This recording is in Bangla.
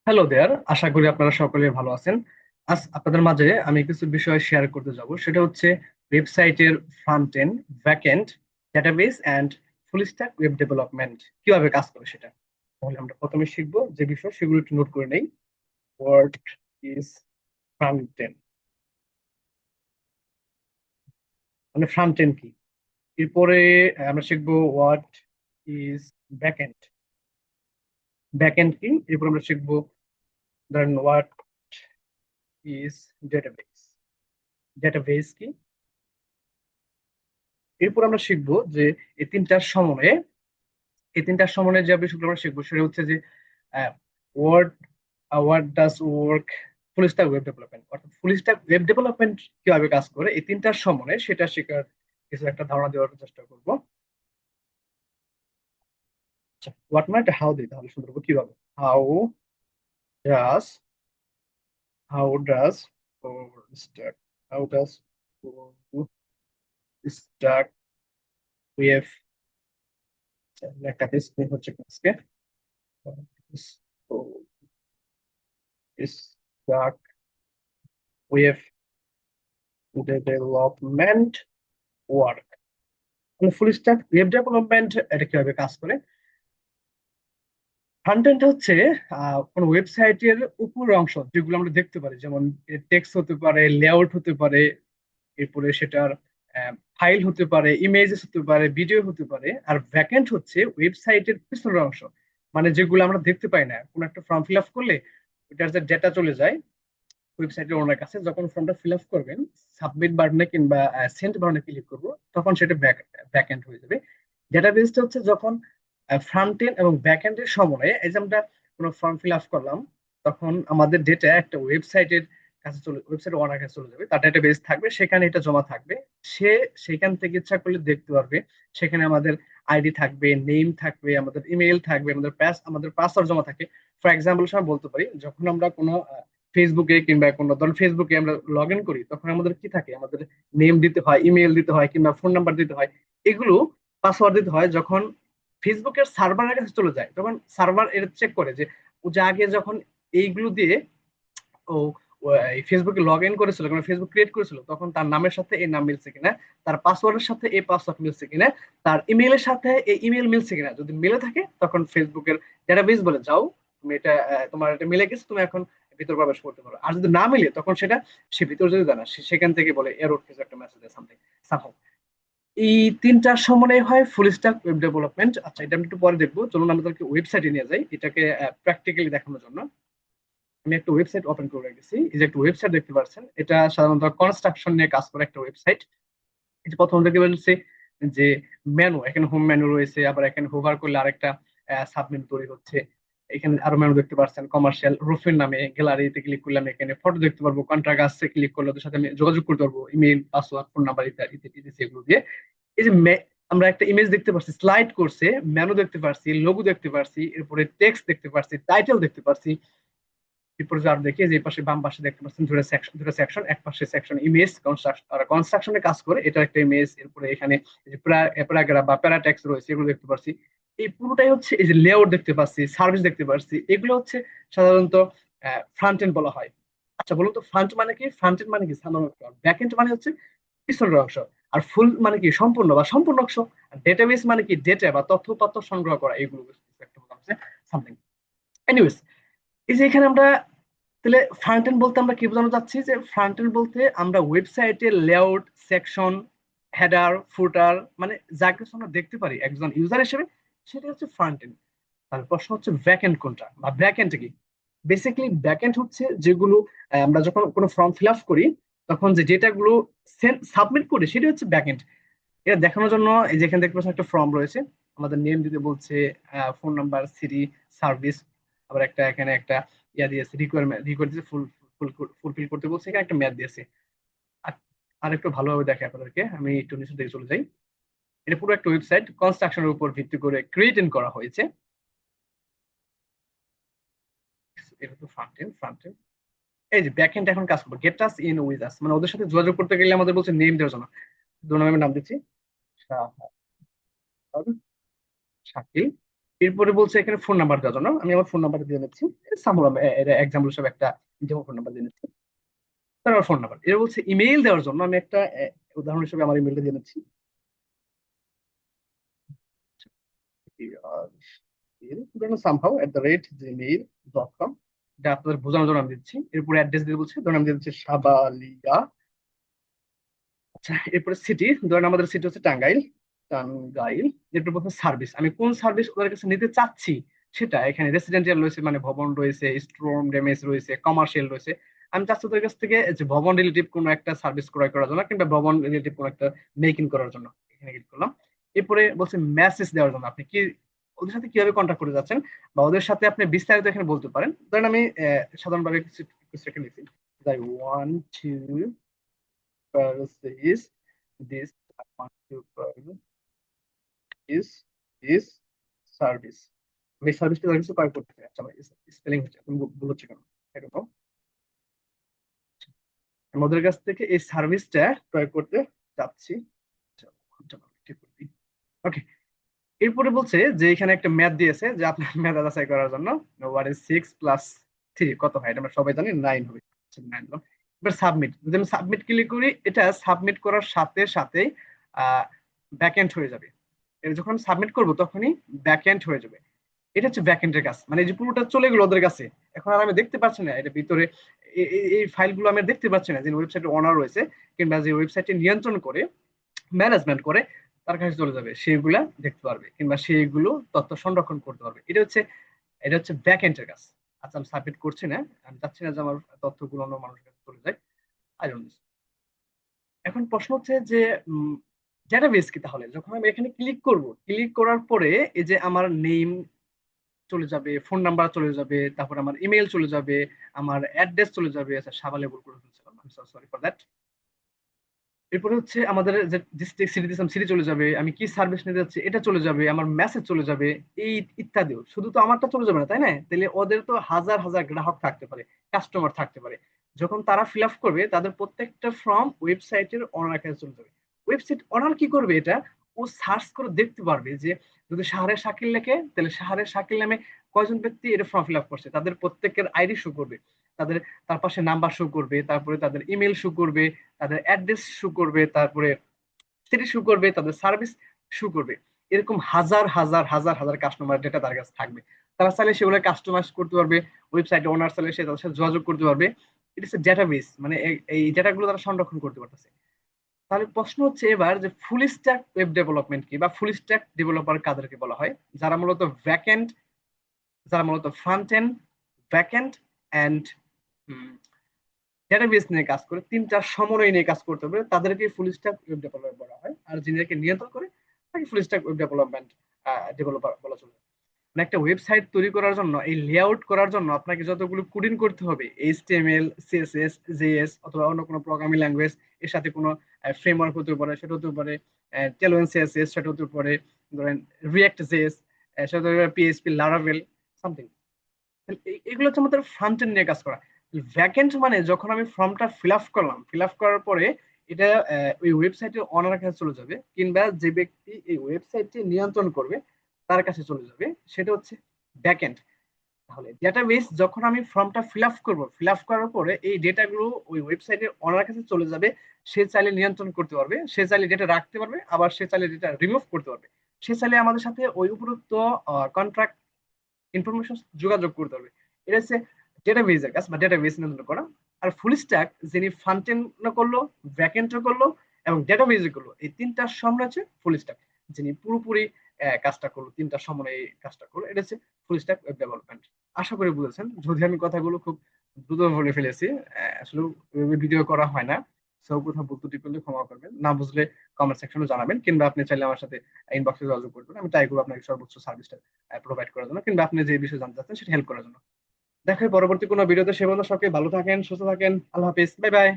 হ্যালো দেয়ার, আশা করি আপনারা সকলে ভালো আছেন। আজ আপনাদের মাঝে আমি কিছু বিষয় শেয়ার করতে যাব, সেটা হচ্ছে ওয়েবসাইটের front end, back end, database and full stack web development কিভাবে কাজ করে সেটা। তাহলে আমরা প্রথমে শিখবো যে বিষয়, সেগুলো একটু নোট করে নেই। হোয়াট ইজ ফ্রন্ট এন্ড, মানে ফ্রন্ট এন্ড কি। এরপরে আমরা শিখবো what is back end, back and কি। এরপর আমরা শিখবো ধরেন হোয়াট ইজ ডেটাবেস, ডেটাবেস কি। এরপর আমরা শিখবো যে এই তিনটার সমন্বয়ে, এই তিনটার সমন্বয়ে যে বিষয়গুলো আমরা শিখবো সেটা হচ্ছে যে word what does work full stack web development, অর্থাৎ ফুল স্ট্যাক ওয়েব ডেভেলপমেন্ট কিভাবে কাজ করে, এই তিনটার সমন্বয়ে সেটা শেখার কিছু একটা ধারণা দেওয়ার চেষ্টা করবো। আচ্ছা, হোয়াট মানে হাউ দিই, তাহলে শুরু করবো কিভাবে। How does, how does stack, how does stack web, একটা স্ক্রিন হচ্ছে আজকে, স্ট্যাক ওয়েব ডেভেলপমেন্ট ওয়ার্ক, মানে ফুল স্ট্যাক ওয়েব ডেভেলপমেন্ট এটা কিভাবে কাজ করে। ফ্রন্ট এন্ড হচ্ছে কোন ওয়েবসাইটের উপর অংশ যেগুলো আমরা দেখতে পারি, যেমন টেক্সট হতে পারে, লেআউট হতে পারে, এরপরে সেটার ফাইল হতে পারে, ইমেজেস হতে পারে, ভিডিও হতে পারে। আর ব্যাকএন্ড হচ্ছে ওয়েবসাইটের পিছনের অংশ, মানে যেগুলো আমরা দেখতে পাই না। কোনো একটা ফর্ম ফিল আপ করলে ওটার যে ডেটা চলে যায় ওয়েবসাইটের ওনার কাছে, যখন ফর্মটা ফিল আপ করবেন সাবমিট বাটনে কিংবা সেন্ড বাটনে ক্লিক করবো, তখন সেটা ব্যাক এন্ড হয়ে যাবে। ডেটাবেসটা হচ্ছে যখন ফ্রন্ট এন্ড এবং ব্যাক এন্ডের সমন্বয়ে, এই যে আমরা কোনো ফর্ম ফিল আপ করলাম, তখন আমাদের ডেটা একটা ওয়েবসাইটের কাছে চলে, ওয়েবসাইট ওনার কাছে চলে যাবে, তার ডেটাবেস থাকবে, সেখানে এটা জমা থাকবে। সে সেখান থেকে ইচ্ছা করলে দেখতে পারবে। সেখানে আমাদের আইডি থাকবে, নেম থাকবে, আমাদের ইমেল থাকবে, আমাদের পাসওয়ার্ড জমা থাকে। ফর এক্সাম্পল আমি বলতে পারি, যখন আমরা কোনো ফেসবুকে কিংবা কোনো ধরুন ফেসবুকে আমরা লগ ইন করি, তখন আমাদের কি থাকে, আমাদের নেম দিতে হয়, ইমেল দিতে হয়, কিংবা ফোন নাম্বার দিতে হয়। এগুলো পাসওয়ার্ড দিতে হয়। যখন ফেসবুকের সার্ভারের কাছে চলে যায়, তখন সার্ভার এটা চেক করে যে ও যে আগে যখন এইগুলো দিয়ে ও ও এই ফেসবুকে লগ ইন করেছিল, কোনো ফেসবুক ক্রিয়েট করেছিল, তখন তার নামের সাথে এই নাম মিলছে কিনা, তার পাসওয়ার্ডের সাথে এই পাসওয়ার্ড মিলছে কিনা, তার ইমেইলের সাথে এই ইমেল মিলছে কিনা। যদি মিলে থাকে তখন ফেসবুকের ডেটাবেস বলে যাও, তুমি এটা তোমার এটা মিলে গেছে, তুমি এখন ভিতর প্রবেশ করতে পারো। আর যদি না মিলে, তখন সেটা সে ভিতর যদি জানা, সেখান থেকে বলে এরর কিছু একটা মেসেজ সামথিং সামহাউ। এই তিনটার সমন্বয় হয় ফুল স্ট্যাক ওয়েব ডেভেলপমেন্ট। আচ্ছা, এটা আমি একটু পরে দেখবো, চলুন আমাদেরকে ওয়েবসাইটে নিয়ে যাই এটাকে প্র্যাকটিক্যালি দেখানোর জন্য। আমি একটা ওয়েবসাইট ওপেন করে রেখেছি, এই যে একটা ওয়েবসাইট দেখতে পাচ্ছেন, এটা সাধারণত কনস্ট্রাকশন নিয়ে কাজ করে একটা ওয়েবসাইট। এই যে প্রথম দেখতে পাচ্ছি যে মেনু, এখানে হোম মেনু রয়েছে, আবার এখানে হোভার করলে আরেকটা সাবমেনু তৈরি হচ্ছে। এখানে আরো মেনু দেখতে পাচ্ছেন, কমার্শিয়াল, রুফের নামে, গ্যালারিতে ক্লিক করলে আমি এখানে ফটো দেখতে পারবো, কন্ট্রাক্ট আসছে ক্লিক করলে ওদের সাথে আমি যোগাযোগ করতে পারবো, ইমেল, পাসওয়ার্ড, ফোন নাম্বার ইত্যাদি ইত্যাদি ইত্যাদি এগুলো দিয়ে। এই যে আমরা একটা ইমেজ দেখতে পাচ্ছি, স্লাইড করছে, মেনু দেখতে পাচ্ছি, লোগো দেখতে পাচ্ছি, এরপরে টেক্সট দেখতে পাচ্ছি, টাইটেল দেখতে পাচ্ছি। এরপরে যার দেখে যে পাশে বাম পাশে দেখতে পাচ্ছেন দুটো সেকশন, এক পাশে সেকশন ইমেজ, কনস্ট্রাকশনে কাজ করে, এটা একটা ইমেজ। এরপরে এখানে এই যে প্যারাগ্রাফ বা প্যারাটেক্সট রয়েছে, এগুলো দেখতে পাচ্ছি। এই পুরোটাই হচ্ছে, এই যে লেআউট দেখতে পাচ্ছি, সার্ভিস দেখতে পাচ্ছি, এগুলো হচ্ছে সাধারণত ফ্রন্ট এন্ড বলা হয়। আচ্ছা বলুন তো, ফ্রন্ট মানে কি, ফ্রন্ট এন্ড মানে কি সাধারণত, ব্যাক এন্ড মানে হচ্ছে পিছনের অংশ, আর ফুল মানে কি সম্পূর্ণ বা সম্পূর্ণ অংশ, আর ডেটাবেস মানে কি ডেটা বা তথ্য উপাত্ত সংগ্রহ করা, এগুলো একটা বোঝাচ্ছে সামথিং। এনিওয়েজ, এই যে এখানে আমরা তাহলে ফ্রন্ট এন্ড বলতে আমরা কি বোঝানো যাচ্ছি, যে ফ্রন্ট এন্ড বলতে আমরা ওয়েবসাইটের লেআউট, সেকশন, হেডার, ফুটার, মানে যা কিছু আমরা দেখতে পারি একজন ইউজার হিসেবে, সেটা হচ্ছে ফ্রন্ট এন্ড। তাহলে প্রশ্ন হচ্ছে ব্যাক এন্ড কোনটা বা ব্যাক এন্ড কি। বেসিক্যালি ব্যাক এন্ড হচ্ছে যেগুলো আমরা যখন কোনো ফর্ম ফিল আপ করি, তখন যে ডেটাগুলো সাবমিট করি, সেটা হচ্ছে ব্যাক এন্ড। এটা দেখানোর জন্য এই যেখানে দেখতে পাচ্ছেন একটা ফর্ম রয়েছে, আমাদের নেম দিতে বলছে, ফোন নাম্বার, সিটি, সার্ভিস, আবার একটা এখানে একটা ইয়া দিয়েছে, রিকোয়ারমেন্ট রিকোয়ার দিয়েছে, ফুলফিল করতে বলছে, এখানে একটা ম্যাথ দিয়েছে। আর আর একটু ভালোভাবে দেখে আপনাদেরকে, আমি একটু নিচে দিকে চলে যাই। এটা পুরো একটা ওয়েবসাইট কনস্ট্রাকশনের উপর ভিত্তি করে ক্রিয়েট করা হয়েছে। এটা তো ফ্রন্ট এন্ড। এই যে ব্যাক এন্ড এখন কাজ করবো, get us in with us, মানে ওদের সাথে যোগাযোগ করতে গেলে আমাদের বলছে নেম দেওয়ার জন্য। দুটো নামের নাম দিচ্ছি, শাকিল, এরপরে বলছে এখানে ফোন নাম্বার দেওয়ার জন্য, আমি আমার ফোন নাম্বার দিয়ে নিচ্ছি। সামুল এটা এক্সাম্পল হিসেবে একটা ডেমো ফোন নাম্বার দিয়ে নিচ্ছি। তারপর ফোন নাম্বার, এটা বলছে ইমেইল দেওয়ার জন্য আমি একটা উদাহরণ হিসেবে আমার ইমেলটা দিয়ে নিচ্ছি। somehow@gmail.com, এটা আপনাদের বোঝানোর জন্য আমি দিচ্ছি। এরপরে অ্যাড্রেস দিয়ে বলছি, ধরুন আমি দিয়ে দিচ্ছি সাবালিয়া। আচ্ছা, এরপরে সিটি, ধরেন আমাদের সিটি হচ্ছে টাঙ্গাইল। টাঙ্গাইল। এরপর বলছে সার্ভিস, আমি কোন সার্ভিস ওদের কাছে নিতে চাচ্ছি সেটা। এখানে রেসিডেন্সিয়াল রয়েছে, মানে ভবন রয়েছে, স্টোর ড্যামেজ রয়েছে, কমার্শিয়াল রয়েছে। আমি চাচ্ছি ওদের কাছ থেকে যে ভবন রিলেটিভ কোনো একটা সার্ভিস ক্রয় করার জন্য, কিংবা ভবন রিলেটিভ কোনো একটা মেকিং করার জন্য। এখানে ক্লিক করলাম। এরপরে বলছে মেসেজ দেওয়ার জন্য, আপনি কি ওদের সাথে কিভাবে কন্ট্যাক্ট করতে যাচ্ছেন, বা ওদের সাথে আপনি বিস্তারিত এখানে বলতে পারেন। ধরেন আমি সাধারণভাবে কিছু কিছু একটা লিখি, যাই want to purchase this, I want to purchase this service। আমি সার্ভিসটা কিছু প্রয়োগ করতে চাই। আচ্ছা ভাই, স্পেলিং হচ্ছে তুমি ভুল হচ্ছে কেন এরকম। আমি ওদের কাছ থেকে এই সার্ভিসটা প্রয়োগ করতে চাচ্ছি। ওকে। এরপরে বলছে যে এখানে একটা ম্যাথ দিয়েছে, যে আপনার ম্যাথ যাচাই করার জন্য, হোয়াট ইজ 6 + 3 কত হয়, এটা আমরা সবাই জানি 9 হবে। 9 দিলাম। এবার সাবমিট, যদি আমি সাবমিট ক্লিক করি, এটা সাবমিট করার সাথে সাথে ব্যাকএন্ড হয়ে যাবে। এটা যখন সাবমিট করব তখনই ব্যাকএন্ড হয়ে যাবে। এটা হচ্ছে ব্যাকএন্ডের কাজ, মানে এই যে পুরোটা চলে গেল ওদের কাছে। এখন আর আমি দেখতে পাচ্ছি না এটা ভিতরে, এই ফাইলগুলো আমি আর দেখতে পাচ্ছি না। যে ওয়েবসাইটের ওনার রয়েছে, কিংবা যে ওয়েবসাইটটি নিয়ন্ত্রণ করে, ম্যানেজমেন্ট করে, তার কাছে চলে যাবে, সেগুলা দেখতে পারবে, কিংবা সেইগুলো তথ্য সংরক্ষণ করতে পারবে। এটা হচ্ছে ব্যাক এন্ডের কাজ। আচ্ছা, আমি সাবমিট করছি না, আমি চাচ্ছি না যে আমার তথ্যগুলো অন্য মানুষের কাছে চলে যায়। I don't. এখন প্রশ্ন হচ্ছে যে ডেটাবেস কি, তাহলে যখন আমি এখানে ক্লিক করব, ক্লিক করার পরে এই যে আমার নেম চলে যাবে, ফোন নাম্বার চলে যাবে, তারপর আমার ইমেল চলে যাবে, আমার অ্যাড্রেস চলে যাবে। আচ্ছা, সাবা লেবল করে ফেলছিলাম, আমি সরি ফর দ্যাট। এরপরে হচ্ছে আমাদের যে ডিস্ট্রিক্ট সিটি দিয়েছিলাম, সিটি চলে যাবে, আমি কি সার্ভিস নিতে যাচ্ছি এটা চলে যাবে, আমার মেসেজ চলে যাবে, এই ইত্যাদিও। শুধু তো আমারটা চলে যাবে না, তাই না? তাহলে ওদের তো হাজার হাজার গ্রাহক থাকতে পারে, কাস্টমার থাকতে পারে। যখন তারা ফিল আপ করবে, তাদের প্রত্যেকটা ফর্ম ওয়েবসাইটের ওনার কাছে চলে যাবে। ওয়েবসাইট ওনার কি করবে, এটা ও সার্চ করে দেখতে পারবে যে যদি শাহরের শাকিল লেখে, তাহলে শাহরের শাকিল নামে কয়জন ব্যক্তি এটা ফর্ম ফিল আপ করছে, তাদের প্রত্যেকের আইডি শো করবে, তাদের তার পাশে নাম্বার শো করবে, তারপরে তাদের ইমেল শো করবে, তাদের অ্যাড্রেস শো করবে, তারপরে সিটি শো করবে, তাদের সার্ভিস শো করবে। এরকম হাজার হাজার হাজার হাজার কাস্টমার ডেটা তার কাছে থাকবে। তারা চাইলে সেগুলো কাস্টমাইজ করতে পারবে, ওয়েবসাইটে ওনার চাইলে সে তাদের সাথে যোগাযোগ করতে পারবে। এটা হচ্ছে ডেটাবেস, মানে এই ডেটাগুলো তারা সংরক্ষণ করতে পারতেছে। তাহলে প্রশ্ন হচ্ছে এবার যে ফুল স্ট্যাক ওয়েব ডেভেলপমেন্ট কি, বা ফুল স্ট্যাক ডেভেলপার কাদেরকে বলা হয়? যারা মূলত ব্যাকএন্ড, যারা মূলত front end, backend and database নিয়ে কাজ করে, তিনটা সমন্বয় নিয়ে কাজ করতে হবে, তাদেরকে ফুল স্ট্যাক ওয়েব ডেভেলপার বলা হয়। আর যিনিকে নিয়ন্ত্রণ করে তাকে ফুল স্ট্যাক ওয়েব ডেভেলপমেন্ট ডেভেলপার বলা চলে। মানে একটা ওয়েবসাইট তৈরি করার জন্য, এই লেআউট করার জন্য আপনাকে যতগুলো কোডিং করতে হবে, এইচটিএমএল, সিএসএস, জেএস, অথবা অন্য কোনো প্রোগ্রামিং ল্যাঙ্গুয়েজ, এর সাথে কোনো ফ্রেমওয়ার্ক হতে পারে, সেটা হতে পারে টেলওয়েন সিএসএস, সেটা হতে পারে ধরেন রিঅ্যাক্ট জেএস, সেটা হতে পারে পিএইচপি, লারাভেল, সামথিং। এগুলো হচ্ছে আমাদের ফ্রন্ট এন্ড নিয়ে কাজ করা। ব্যাকএন্ড মানে যখন আমি ফর্মটা ফিল আপ করলাম, ফিল আপ করার পরে এটা ওই ওয়েবসাইটের অনারের কাছে চলে যাবে, কিংবা যে ব্যক্তি এই ওয়েবসাইটটি নিয়ন্ত্রণ করবে তার কাছে চলে যাবে, সেটা হচ্ছে ব্যাকএন্ড। তাহলে ডেটাবেস, যখন আমি ফর্মটা ফিল আপ করবো, ফিল আপ করার পরে এই ডেটাগুলো ওই ওয়েবসাইটের অনারের কাছে চলে যাবে। সে চাইলে নিয়ন্ত্রণ করতে পারবে, সে চাইলে ডেটা রাখতে পারবে, আবার সে চাইলে ডেটা রিমুভ করতে পারবে। সে চাইলে আমাদের সাথে ওই উপরোক্ত কন্ট্রাক্ট ইনফরমেশন যোগাযোগ করতে হবে। এটা হচ্ছে ডেটাবেজের কাজ, বা ডেটাবেস নিয়ন্ত্রণ করা। আর ফুল স্ট্যাক যিনি ফ্রন্ট এন্ড করলো, ব্যাক এন্ড করলো, এবং ডেটাবেজ করলো, এই তিনটা সমন্বয় হচ্ছে ফুল স্ট্যাক। যিনি পুরোপুরি কাজটা করলো, তিনটা সমন্বয়ে কাজটা করলো, এটা হচ্ছে ফুল স্ট্যাক ওয়েব ডেভেলপমেন্ট। আশা করি বুঝেছেন। যদি আমি কথাগুলো খুব দ্রুত বলে ফেলেছি, আসলে ভিডিও করা হয় না, সব কথা ভুল ত্রুটি করলে ক্ষমা করবেন, না বুঝলে কমেন্ট সেকশনে জানাবেন, কিংবা আপনি চাইলে আমার সাথে ইনবক্সে যোগাযোগ করবেন। আমি ট্রাই করবো আপনাকে সর্বোচ্চ সার্ভিসটা প্রোভাইড করার জন্য, কিংবা আপনি যে বিষয়ে জানতে চাচ্ছেন সেটা হেল্প করার জন্য। দেখা হয় পরবর্তী কোনো ভিডিওতে। সে পর্যন্ত সবাই ভালো থাকেন, সুস্থ থাকেন। আল্লাহ হাফিজ, বাই বাই।